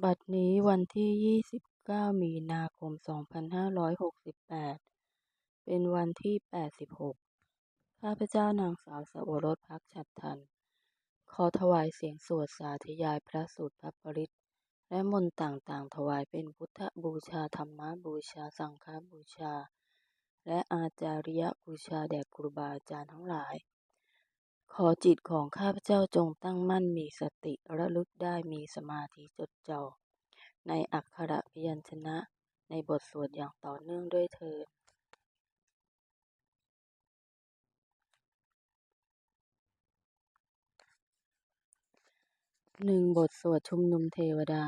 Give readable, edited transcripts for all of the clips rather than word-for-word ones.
บัดนี้วันที่29มีนาคม2568เป็นวันที่86ข้าพเจ้านางสาวสวรส ภักฉัตรทันขอถวายเสียงสวดสาธยายพระสูตรพระปริตรและมนต์ต่างๆถวายเป็นพุทธบูชาธรรมบูชาสังฆบูชาและอาจาริยบูชาแด่ครูบาอาจารย์ทั้งหลายขอจิตของข้าพเจ้าจงตั้งมั่นมีสติระลึกได้มีสมาธิจดจ่อในอักขระพยัญชนะในบทสวดอย่างต่อเนื่องด้วยเถิด1บทสวดชุมนุมเทวดา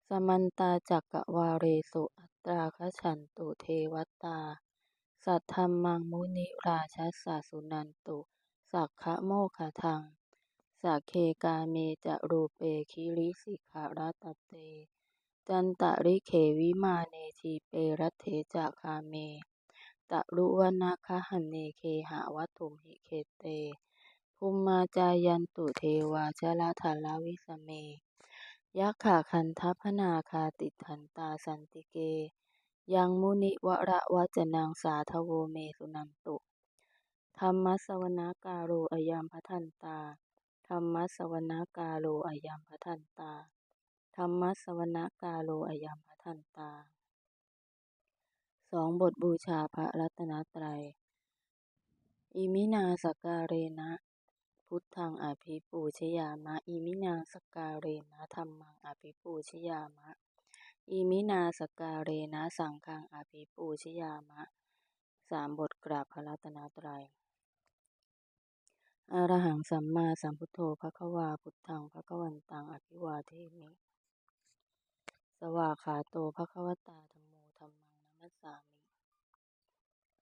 สมันตาจักกวาเรสุอัตราคฉันตุเทวตาสัทธัมมังมุนิราชัสสะสุนันตุสักขะโมคทังสักเคกาเมจะรูเปคิริสิกขารตเตจันตริเขวิมาเนทีเปรัตเถจะคาเมตะรุวนาคหันเนเคหาวัตถุมหิเคเตภูมิมาจายันตุเทวาชลทาลาวิสเมยักขาคันทัพนาคาติทันตาสันติเกยังมุนิวระวจนังสาทโวเมสุนันตุธรรมสวนาการโรอยัมพทันตาธรรมสวนาการโรอยัมพทันตาธรรมสวนาการโรอยัมพทันตา2บทบูชาพระรัตนตรัยอิมินาสการเรนะพุทธังอภิปูชยามะอิมินาสการเรนะธัมมังอภิปูชยามะอิมินาสการเรนะสังฆังอภิปูชยามะ3บทกราบพระรัตนตรัยอะระหังสัมมาสัมพุทโธภควาพุทธังภควันตังอภิวาเทมิสวากขาโตภควตาธัมโมธัมมังนัมสสามิ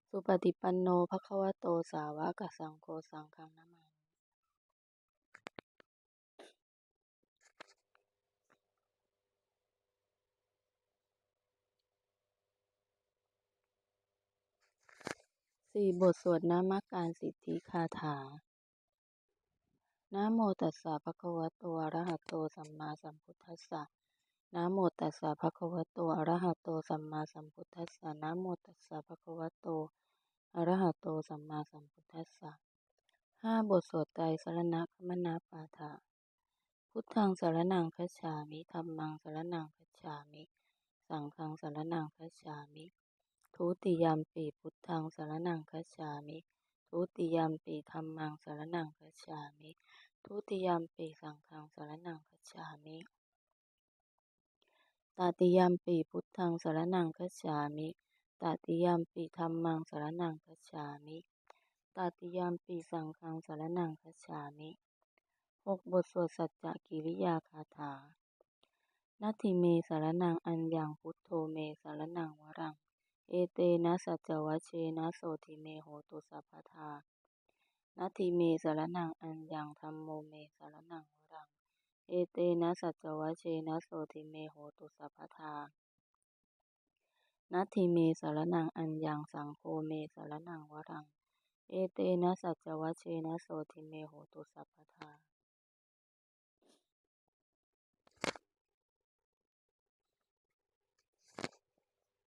สุปฏิปันโนภควโตสาวกสังโฆสังฆังนะมามิ4บทสวดนามการสิทธิคาถานะโมตัสสะภะคะวะโตอะระหะโตสัมมาสัมพุทธัสสะนะโมตัสสะภะคะวะโตอะระหะโตสัมมาสัมพุทธัสสะนะโมตัสสะภะคะวะโตอะระหะโตสัมมาสัมพุทธัสสะ5บทสวดไตรสรณคมนาปาฐะพุทธังสรณังคัจฉามิธัมมังสรณังคัจฉามิสังฆังสรณังคัจฉามิทุติยัมปิพุทธังสรณังคัจฉามิทุติยัมปิธัมมังสรณังคัจฉามิทุติยัมปิสังฆังสรณังคัจฉามิตติยัมปิพุทธังสรณังคัจฉามิตติยัมปิธัมมังสรณังคัจฉามิตติยัมปิสังฆังสรณังคัจฉามิ6บทสวดสัจจกิริยาคาถานัตถิเมสรณังอัญญังพุทโธเมสรณังวรังเอเตนะสัจจวัชเชนะโสทิเมโหตุสัพพทานัตถิเมสรณังอัญญังธัมโมเมสรณังวรังเอเตนะสัจจวัชเชนะโสทิเมโหตุสัพพทานัตถิเมสรณังอัญญังสังโฆเมสรณังวรังเอเตนะสัจจวัชเชนะโสทิเมโหตุสัพพทา